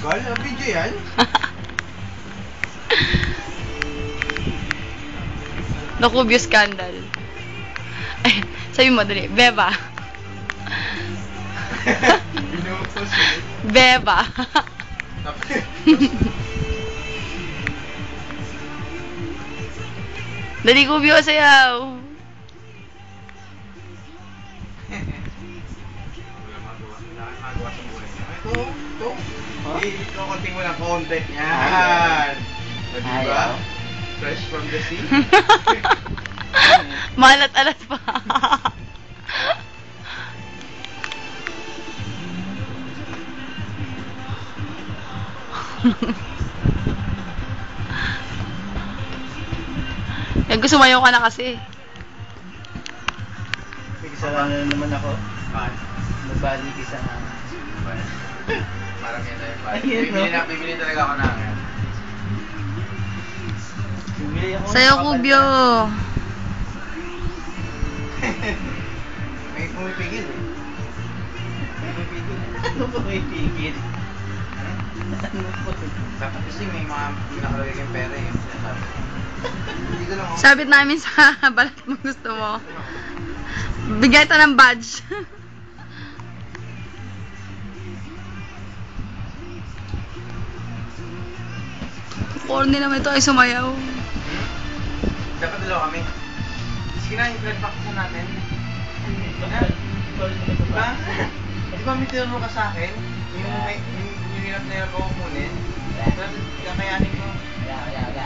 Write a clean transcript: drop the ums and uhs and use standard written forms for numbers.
Gal, ang video yan? Nakubyo scandal. Ay, sabi mo, dali. Beba. Pinupost ulit. Beba. Dali, kubyo, sayaw. Magawa sa buhay niya. Ito. Kukunting mo ng konti. Yan. O, diba? Fresh from the sea. Malat-alat pa. Sumayaw ka na kasi. May kasalanan naman ako. Bakit? Nabalik isa na. Parang yan na yung Ayun, no? bibili talaga ako na yan. Bumili ako ng Sayaw, kapal kubyo. na- May pumipigil eh. Pumipigil. Ano ba may pigil? Ano? Ano po? Dapat kasi may mga nakalagay kang pera eh. Hindi ko lang ako. Sabit namin sa balat mo gusto mo. Bigay ito ng badge. Corny naman ito ay sumayaw. Dapat dalawa kami. Sige na, i-blood pack na natin. Diba? Di ba may tinuro ka sa akin? Yung hirap na hirap ako kunin. Kakayanin ko. Wala.